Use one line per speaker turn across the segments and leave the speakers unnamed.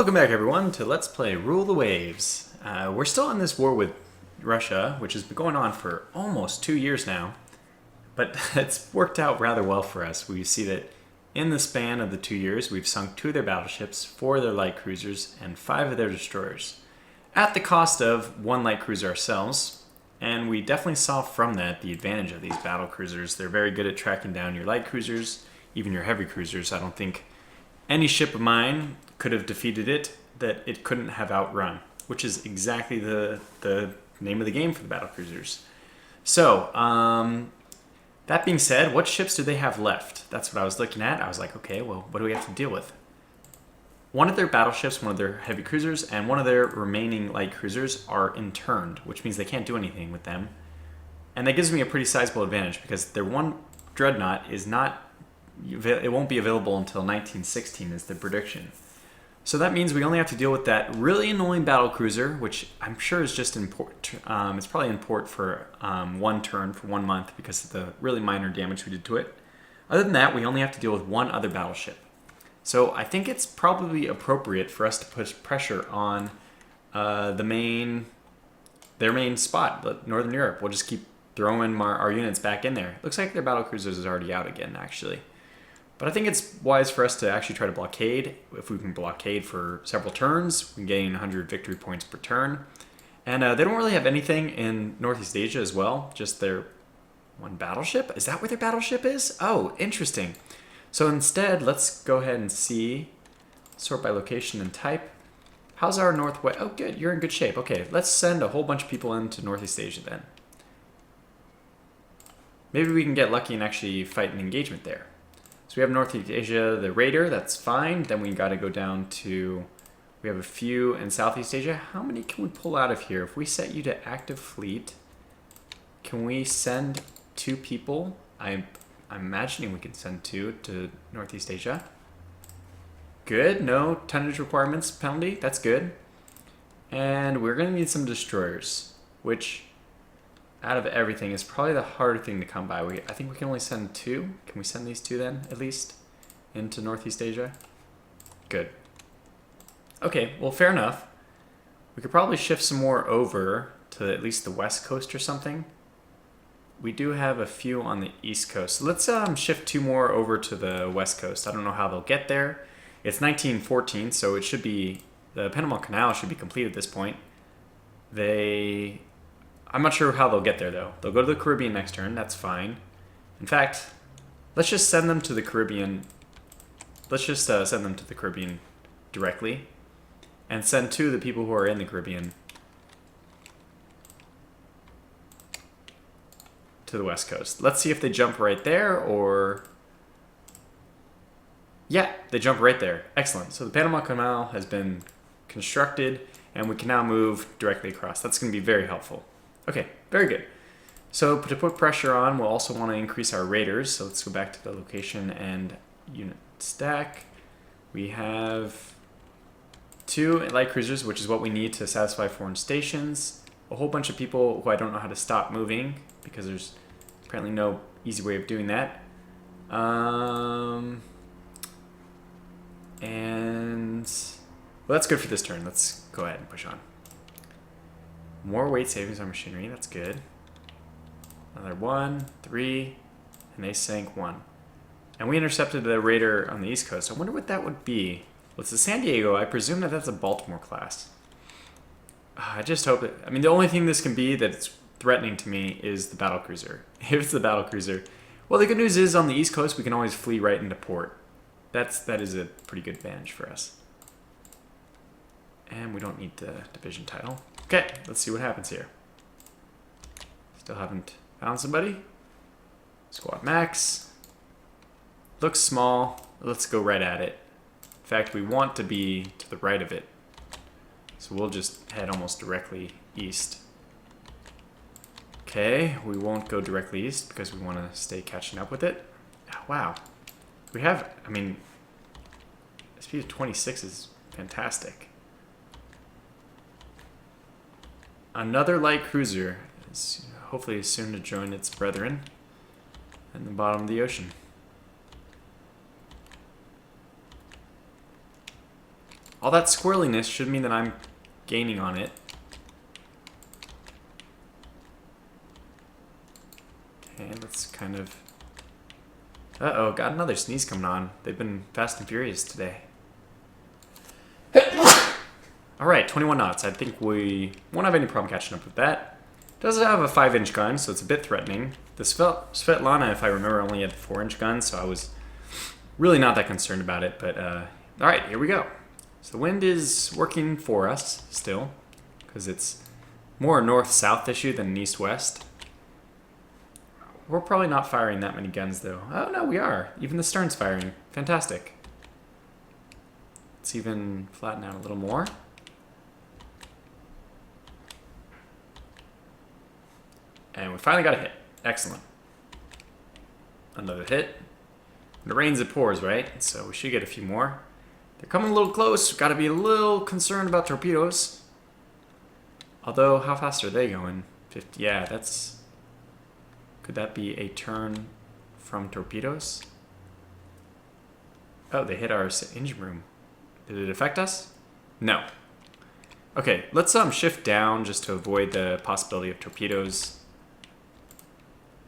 Welcome back everyone to Let's Play Rule the Waves. We're still in this war with Russia, which has been going on for almost 2 years now, but it's worked out rather well for us. We see that in the span of the 2 years, we've sunk 2 of their battleships, 4 of their light cruisers, and 5 of their destroyers, at the cost of 1 light cruiser ourselves, and we definitely saw from that the advantage of these battle cruisers. They're very good at tracking down your light cruisers, even your heavy cruisers. I don't think any ship of mine could have defeated it that it couldn't have outrun, which is exactly the name of the game for the battle cruisers. So, that being said, what ships do they have left? That's what I was looking at. I was like, okay, well, what do we have to deal with? One of their battleships, one of their heavy cruisers, and one of their remaining light cruisers are interned, which means they can't do anything with them. And that gives me a pretty sizable advantage because their one dreadnought is not, it won't be available until 1916 is the prediction. So that means we only have to deal with that really annoying battle cruiser, which I'm sure is just in port. It's probably in port for 1 turn for 1 month because of the really minor damage we did to it. Other than that, we only have to deal with 1 other battleship. So I think it's probably appropriate for us to put pressure on their main spot, Northern Europe. We'll just keep throwing our units back in there. Looks like their battle cruisers is already out again, actually. But I think it's wise for us to actually try to blockade. If we can blockade for several turns, we can gain 100 victory points per turn. And they don't really have anything in Northeast Asia as well, just their 1 battleship. Is that where their battleship is? Oh, interesting. So instead, let's go ahead and see, sort by location and type. How's our Northwest? Oh, good, you're in good shape. Okay, let's send a whole bunch of people into Northeast Asia then. Maybe we can get lucky and actually fight an engagement there. So we have Northeast Asia, the Raider, that's fine. Then we gotta go down to, we have a few in Southeast Asia. How many can we pull out of here? If we set you to active fleet, can we send 2 people? I'm imagining we can send 2 to Northeast Asia. Good, no tonnage requirements penalty, that's good. And we're gonna need some destroyers, which out of everything is probably the harder thing to come by. I think we can only send 2. Can we send these 2 then, at least, into Northeast Asia? Good. Okay, well, fair enough. We could probably shift some more over to at least the west coast or something. We do have a few on the east coast. So let's shift 2 more over to the west coast. I don't know how they'll get there. It's 1914, so it should be, the Panama Canal should be complete at this point. I'm not sure how they'll get there, though. They'll go to the Caribbean next turn. That's fine. In fact, let's just send them to the Caribbean. Let's just send them to the Caribbean directly. And send 2 of the people who are in the Caribbean to the west coast. Let's see if they jump right there, or... Yeah, they jump right there. Excellent. So the Panama Canal has been constructed, and we can now move directly across. That's going to be very helpful. Okay, very good. So to put pressure on, we'll also want to increase our raiders. So let's go back to the location and unit stack. We have 2 light cruisers, which is what we need to satisfy foreign stations. A whole bunch of people who I don't know how to stop moving because there's apparently no easy way of doing that. And well, that's good for this turn. Let's go ahead and push on. More weight savings on machinery, that's good. Another 1, 3, and they sank 1. And we intercepted the Raider on the east coast. I wonder what that would be. Well, it's the San Diego. I presume that that's a Baltimore class. I just hope it... I mean, the only thing this can be that's threatening to me is the battlecruiser. If it's the battlecruiser... Well, the good news is on the east coast, we can always flee right into port. That is a pretty good advantage for us. And we don't need the division title. Okay, let's see what happens here. Still haven't found somebody. Squad max. Looks small. Let's go right at it. In fact, we want to be to the right of it. So we'll just head almost directly east. Okay, we won't go directly east because we want to stay catching up with it. Wow. We have, I mean, speed of 26 is fantastic. Another light cruiser is hopefully soon to join its brethren in the bottom of the ocean. All that squirreliness should mean that I'm gaining on it. Okay, let's kind of... Uh-oh, got another sneeze coming on. They've been fast and furious today. Alright, 21 knots. I think we won't have any problem catching up with that. Does have a 5-inch gun, so it's a bit threatening. The Svetlana, if I remember, only had 4-inch gun, so I was really not that concerned about it. But, alright, here we go. So the wind is working for us still, because it's more a north-south issue than an east-west. We're probably not firing that many guns, though. Oh, no, we are. Even the stern's firing. Fantastic. Let's even flatten out a little more. And we finally got a hit. Excellent. Another hit. When it rains, it pours, right? So we should get a few more. They're coming a little close. Got to be a little concerned about torpedoes. Although, how fast are they going? 50. Yeah, that's... Could that be a turn from torpedoes? Oh, they hit our engine room. Did it affect us? No. Okay, let's shift down just to avoid the possibility of torpedoes.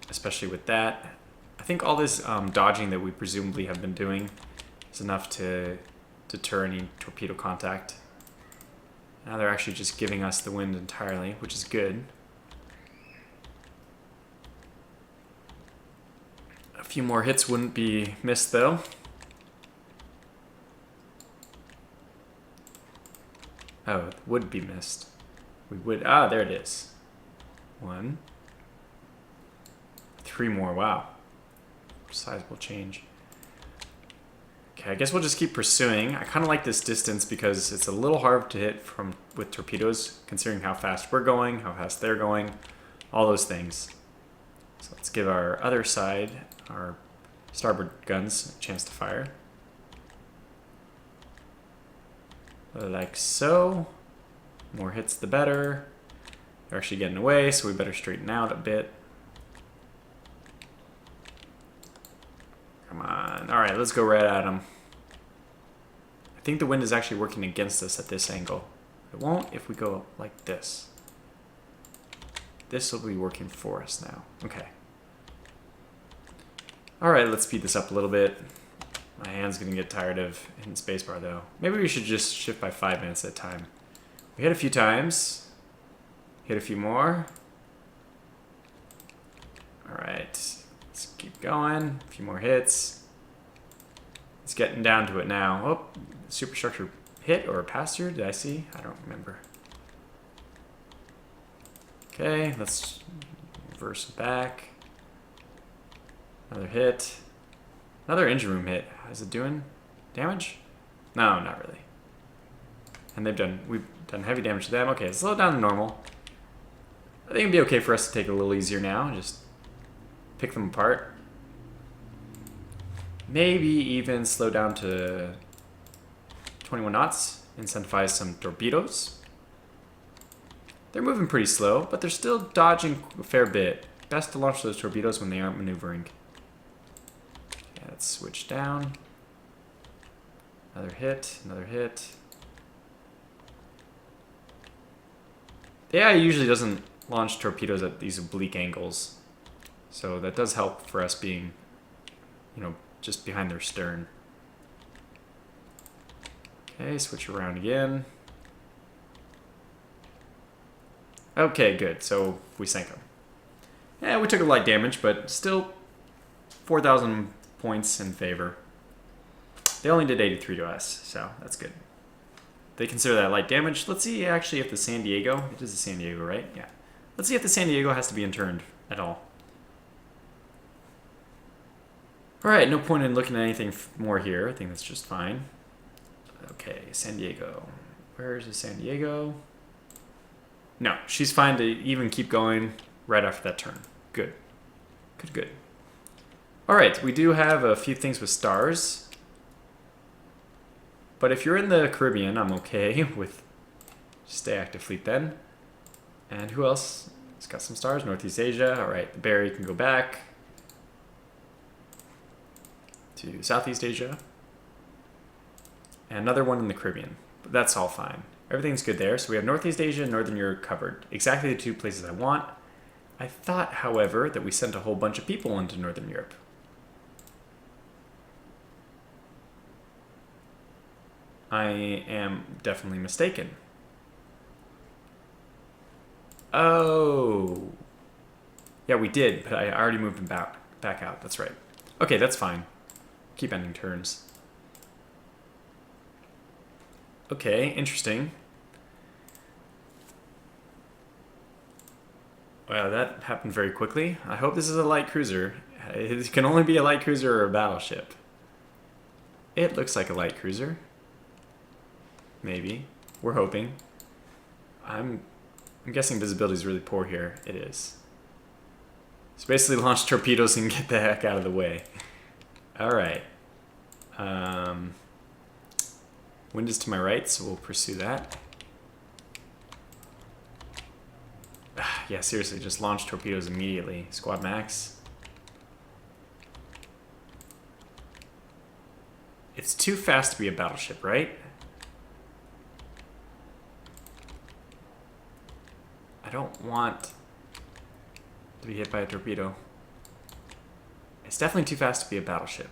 Especially with that. I think all this dodging that we presumably have been doing is enough to deter any torpedo contact. Now they're actually just giving us the wind entirely, which is good. A few more hits wouldn't be missed, though. Oh, it would be missed. We would... Ah, there it is. 1. 3 more. Wow. Sizable change. Okay, I guess we'll just keep pursuing. I kind of like this distance because it's a little hard to hit with torpedoes, considering how fast we're going, how fast they're going, all those things. So let's give our other side, our starboard guns, a chance to fire. Like so. More hits the better. They're actually getting away, so we better straighten out a bit. Come on. Alright, let's go right at them. I think the wind is actually working against us at this angle. It won't if we go like this. This will be working for us now. Okay. Alright, let's speed this up a little bit. My hand's gonna get tired of hitting spacebar though. Maybe we should just shift by 5 minutes at a time. We hit a few times. Hit a few more. Alright. Let's keep going. A few more hits. It's getting down to it now. Oh, superstructure hit or passed through? Did I see? I don't remember. Okay, let's reverse back. Another hit. Another engine room hit. Is it doing damage? No, not really. And we've done heavy damage to them. Okay, let's slow down to normal. I think it'd be okay for us to take it a little easier now. Just pick them apart. Maybe even slow down to 21 knots. Incentivize some torpedoes. They're moving pretty slow, but they're still dodging a fair bit. Best to launch those torpedoes when they aren't maneuvering. Okay, let's switch down. Another hit, another hit. The AI usually doesn't launch torpedoes at these oblique angles. So that does help for us being, just behind their stern. Okay, switch around again. Okay, good. So we sank them. Yeah, we took a light damage, but still 4,000 points in favor. They only did 83 to us, so that's good. They consider that light damage. Let's see actually if the San Diego, it is the San Diego, right? Yeah. Let's see if the San Diego has to be interned at all. Alright, no point in looking at anything more here. I think that's just fine. Okay, San Diego. Where is the San Diego? No, she's fine to even keep going right after that turn. Good. Good, good. Alright, we do have a few things with stars. But if you're in the Caribbean, I'm okay with stay active fleet then. And who else has got some stars? Northeast Asia. Alright, the Barry can go back to Southeast Asia. And another one in the Caribbean. that's all fine. Everything's good there. So we have Northeast Asia and Northern Europe covered. Exactly the two places I want. I thought, however, that we sent a whole bunch of people into Northern Europe. I am definitely mistaken. Oh. Yeah, we did, but I already moved them back out. That's right. Okay, that's fine. Keep ending turns. Okay, interesting. Wow, that happened very quickly. I hope this is a light cruiser. It can only be a light cruiser or a battleship. It looks like a light cruiser. Maybe. We're hoping. I'm guessing visibility is really poor here. It is. So basically launch torpedoes and get the heck out of the way. Alright. Wind is to my right, so we'll pursue that. Yeah, seriously, just launch torpedoes immediately. Squad max. It's too fast to be a battleship, right? I don't want to be hit by a torpedo. It's definitely too fast to be a battleship.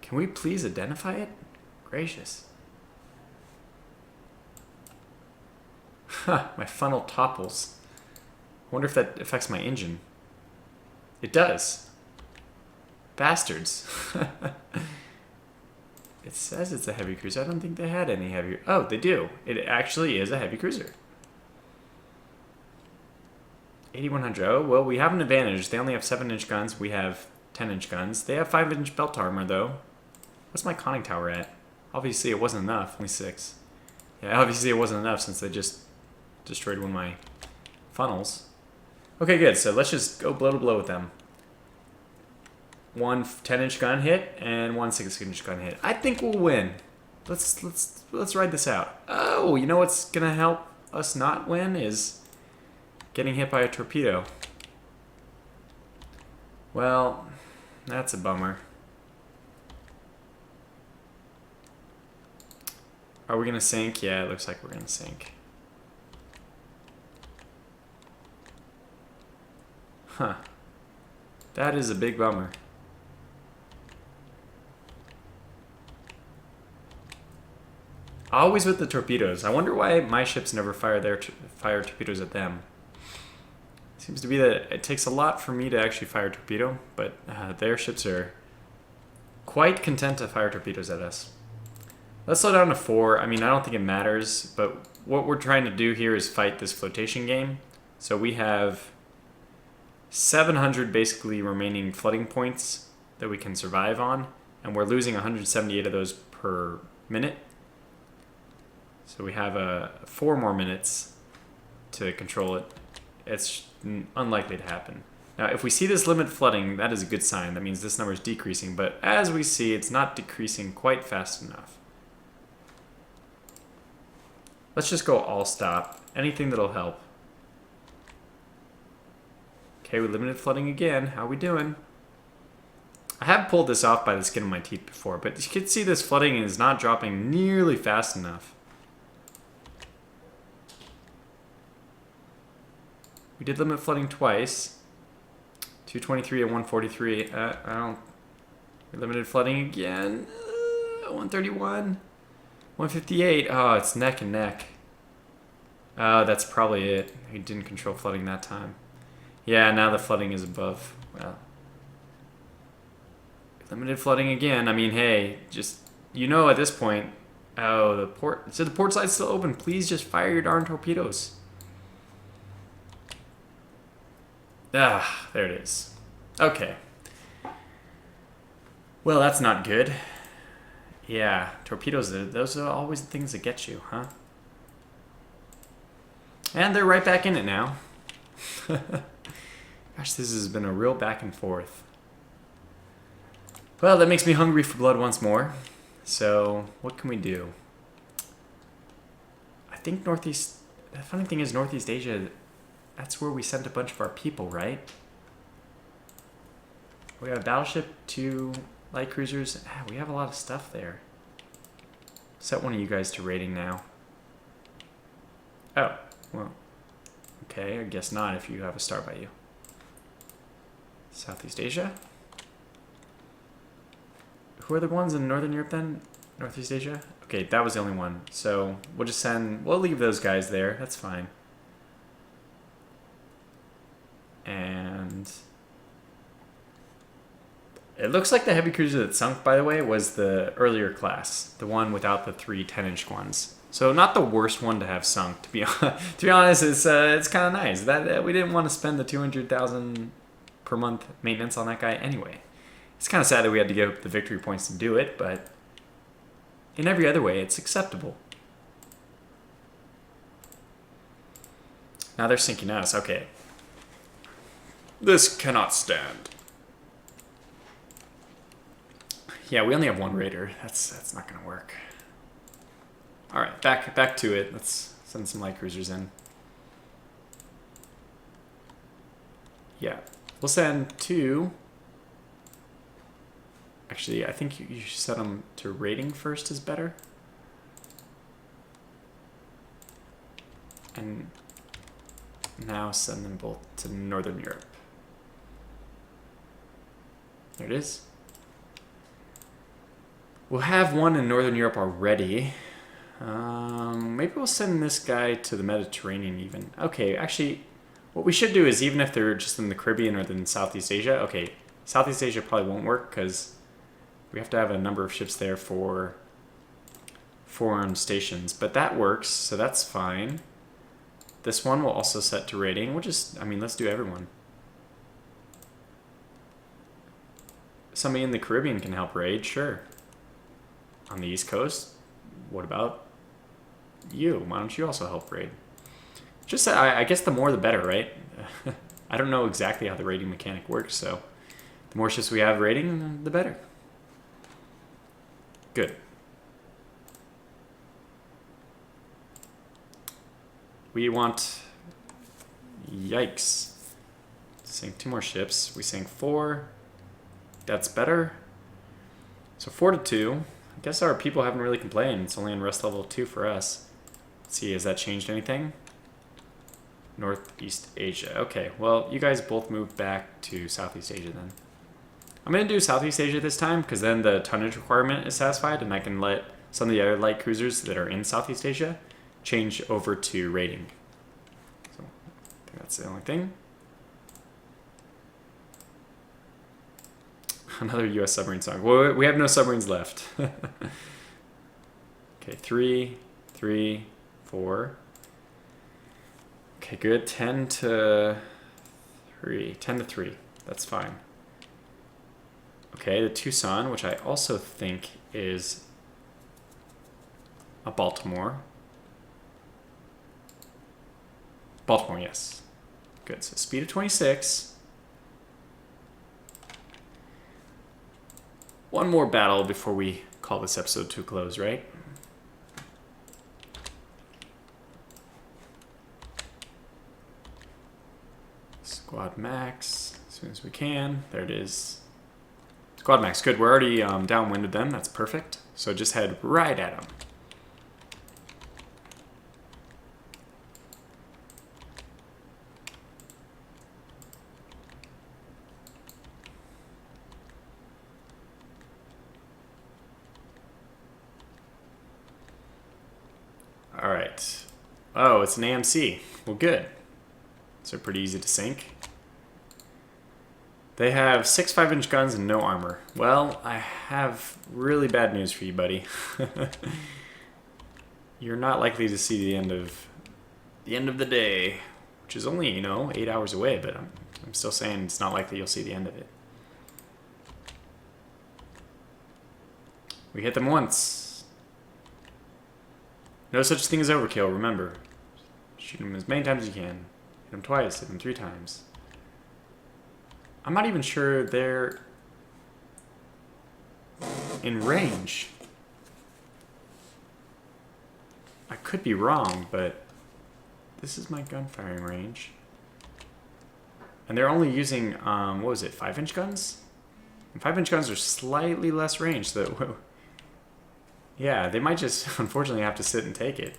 Can we please identify it? Gracious. Huh, my funnel topples. I wonder if that affects my engine. It does. Bastards. It says it's a heavy cruiser. I don't think they had any heavy... Oh, they do. It actually is a heavy cruiser. 8100. Oh, well, we have an advantage. They only have 7-inch guns. We have 10-inch guns. They have 5-inch belt armor, though. What's my conning tower at? Obviously, it wasn't enough. Only 6. Yeah, obviously, it wasn't enough since they just destroyed one of my funnels. Okay, good. So let's just go blow to blow with them. One 10-inch gun hit and one 6-inch gun hit. I think we'll win. Let's ride this out. Oh, you know what's gonna help us not win is getting hit by a torpedo. Well, that's a bummer. Are we gonna sink? Yeah, it looks like we're gonna sink. Huh. That is a big bummer. Always with the torpedoes. I wonder why my ships never fire torpedoes at them. Seems to be that it takes a lot for me to actually fire a torpedo, but their ships are quite content to fire torpedoes at us. Let's slow down to 4. I mean, I don't think it matters, but what we're trying to do here is fight this flotation game. So we have 700 basically remaining flooding points that we can survive on, and we're losing 178 of those per minute. So we have 4 more minutes to control it. It's unlikely to happen. Now, if we see this limit flooding, that is a good sign. That means this number is decreasing, but as we see, it's not decreasing quite fast enough. Let's just go all stop. Anything that'll help. Okay, we limited flooding again. How we doing? I have pulled this off by the skin of my teeth before, but you can see this flooding is not dropping nearly fast enough. We did limit flooding twice. 223 and 143. I don't... We limited flooding again. 131. 158. Oh, it's neck and neck. Oh, that's probably it. He didn't control flooding that time. Yeah, now the flooding is above. Well, limited flooding again. I mean, hey, just, you know, at this point, oh, the port, so the port side's still open. Please just fire your darn torpedoes. Ah, there it is. Okay. Well, that's not good. Yeah, torpedoes, those are always the things that get you, huh? And they're right back in it now. Gosh, this has been a real back and forth. Well, that makes me hungry for blood once more. So, what can we do? I think Northeast... The funny thing is, Northeast Asia, that's where we sent a bunch of our people, right? We have a battleship, 2 light cruisers. Ah, we have a lot of stuff there. set one of you guys to raiding now. Oh, well, okay, I guess not if you have a star by you. Southeast Asia. Who are the ones in Northern Europe then? Northeast Asia? Okay, that was the only one. So we'll just we'll leave those guys there. That's fine. And it looks like the heavy cruiser that sunk, by the way, was the earlier class. The one without the 3 10-inch ones. So not the worst one to have sunk, to be honest. To be honest, it's kind of nice. That we didn't want to spend the 200,000 per month maintenance on that guy anyway. It's kind of sad that we had to give up the victory points to do it, but in every other way, it's acceptable. Now they're sinking us. Okay. This cannot stand. Yeah, we only have one raider. That's not going to work. All right, back to it. Let's send some light cruisers in. Yeah, we'll send 2. Actually, I think you should set them to raiding first is better. And now send them both to Northern Europe. There it is. We'll have one in Northern Europe already. Maybe we'll send this guy to the Mediterranean even. Okay, actually, what we should do is even if they're just in the Caribbean or in Southeast Asia, okay, Southeast Asia probably won't work because we have to have a number of ships there for foreign stations, but that works, so that's fine. This one will also set to rating. We'll just, I mean, let's do everyone. Somebody in the Caribbean can help raid, sure. On the East Coast, what about you? Why don't you also help raid? Just, I guess the more the better, right? I don't know exactly how the raiding mechanic works, so the more ships we have raiding, the better. Good. We want, yikes, sink 2 more ships. We sank 4. That's better. So 4 to 2. I guess our people haven't really complained. It's only in rest level 2 for us. Let's see, has that changed anything? Northeast Asia. Okay, well, you guys both move back to Southeast Asia then. I'm going to do Southeast Asia this time because then the tonnage requirement is satisfied and I can let some of the other light cruisers that are in Southeast Asia change over to raiding. So I think that's the only thing. Another U.S. submarine song. Well, we have no submarines left. Okay, 3, 3, 4. Okay, good. 10 to 3. 10 to 3. That's fine. Okay, the Tucson, which I also think is a Baltimore. Baltimore, yes. Good. So speed of 26. One more battle before we call this episode to a close, right? Squad max as soon as we can. There it is. Squad max, good. We're already downwinded them. That's perfect. So just head right at them. All right. Oh, it's an AMC. Well, good. So pretty easy to sink. They have 6 5-inch guns and no armor. Well, I have really bad news for you, buddy. You're not likely to see the end of the day, which is only, 8 hours away, but I'm still saying it's not likely you'll see the end of it. We hit them once. No such thing as overkill, remember. Shoot them as many times as you can. Hit them twice, hit them 3 times. I'm not even sure they're in range. I could be wrong, but this is my gun firing range. And they're only using, what was it, 5-inch guns? And 5-inch guns are slightly less range, so Yeah, they might just unfortunately have to sit and take it.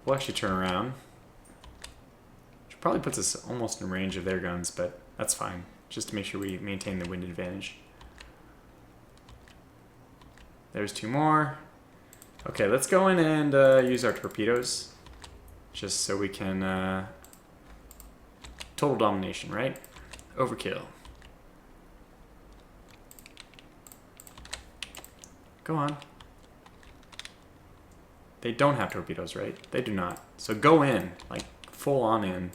We'll actually turn around. Which probably puts us almost in range of their guns, but that's fine. Just to make sure we maintain the wind advantage. There's 2 more. Okay, let's go in and use our torpedoes. Just so we can... total domination, right? Overkill. Go on. They don't have torpedoes, right? They do not. So go in, like full on in.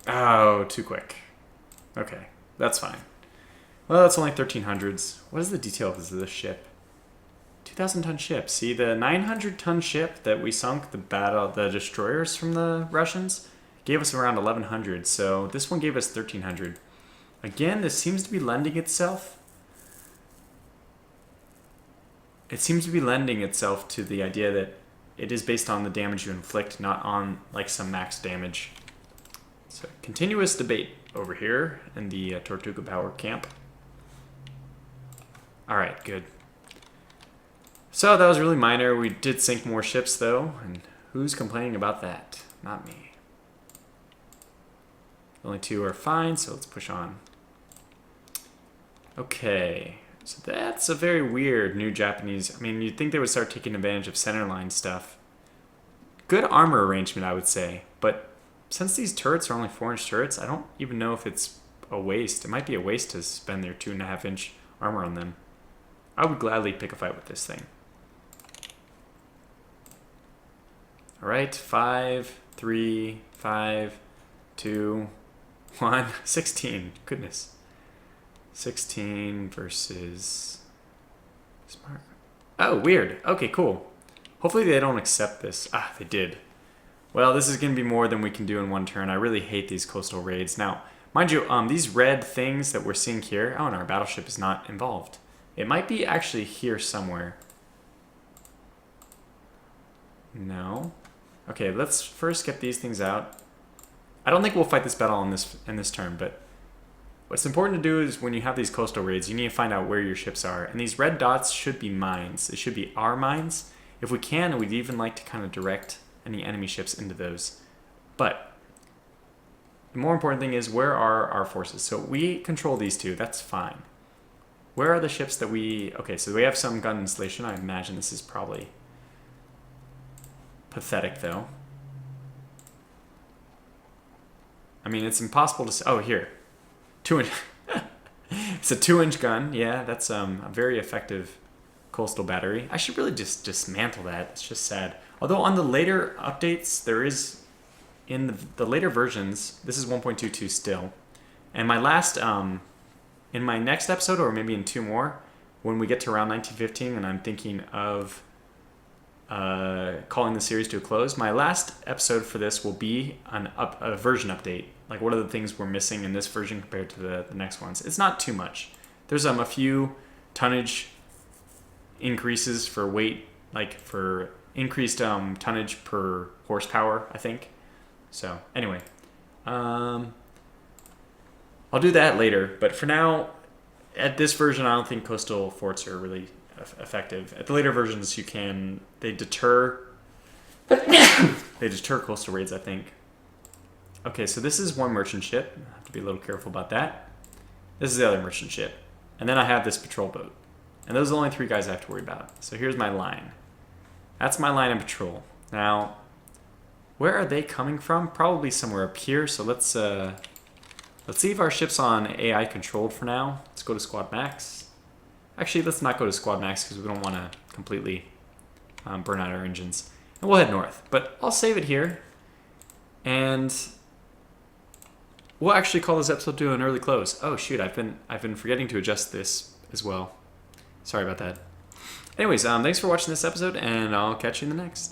Oh, too quick. Okay, that's fine. Well, that's only 1300s. What is the detail of this ship? 2,000-ton ship. See, the 900-ton ship that we sunk, the destroyers from the Russians, gave us around 1,100. So this one gave us 1,300. Again, this seems to be lending itself. It seems to be lending itself to the idea that it is based on the damage you inflict, not on like some max damage. So continuous debate over here in the Tortuga Power camp. All right, good. So that was really minor. We did sink more ships though, and who's complaining about that? Not me. Only 2 are fine, so let's push on. Okay, so that's a very weird new Japanese... I mean, you'd think they would start taking advantage of centerline stuff. Good armor arrangement, I would say, but since these turrets are only 4-inch turrets, I don't even know if it's a waste. It might be a waste to spend their 2.5-inch armor on them. I would gladly pick a fight with this thing. All right, 5, 3, 5, 2, 1, 16. Goodness. 16 versus... Smart. Oh, weird. Okay, cool. Hopefully they don't accept this. Ah, they did. Well, this is going to be more than we can do in one turn. I really hate these coastal raids. Now, mind you, these red things that we're seeing here... Oh, and our battleship is not involved. It might be actually here somewhere. No. Okay, let's first get these things out. I don't think we'll fight this battle in this turn, but what's important to do is when you have these coastal raids, you need to find out where your ships are. And these red dots should be mines. It should be our mines. If we can, we'd even like to kind of direct any enemy ships into those. But the more important thing is, where are our forces? So we control these 2. That's fine. Where are the ships that we... Okay, so we have some gun installation. I imagine this is probably pathetic, though. I mean, it's impossible to... Oh, here. 2-inch... It's a 2-inch gun. Yeah, that's a very effective coastal battery. I should really just dismantle that. It's just sad. Although on the later updates, there is... In the later versions, this is 1.22 still. And my last... in my next episode, or maybe in 2 more, when we get to around 1915, and I'm thinking of calling the series to a close, my last episode for this will be a version update. Like, what are the things we're missing in this version compared to the next ones? It's not too much. There's a few tonnage increases for weight, like for increased tonnage per horsepower, I think. So, anyway. I'll do that later, but for now, at this version, I don't think coastal forts are really effective. At the later versions, they deter coastal raids, I think. Okay, so this is one merchant ship. I have to be a little careful about that. This is the other merchant ship. And then I have this patrol boat. And those are the only 3 guys I have to worry about. So here's my line. That's my line of patrol. Now, where are they coming from? Probably somewhere up here, so let's leave our ships on AI controlled for now. Let's go to squad max. Actually, let's not go to squad max because we don't want to completely burn out our engines. And we'll head north. But I'll save it here. And we'll actually call this episode to an early close. Oh shoot, I've been forgetting to adjust this as well. Sorry about that. Anyways, thanks for watching this episode, and I'll catch you in the next.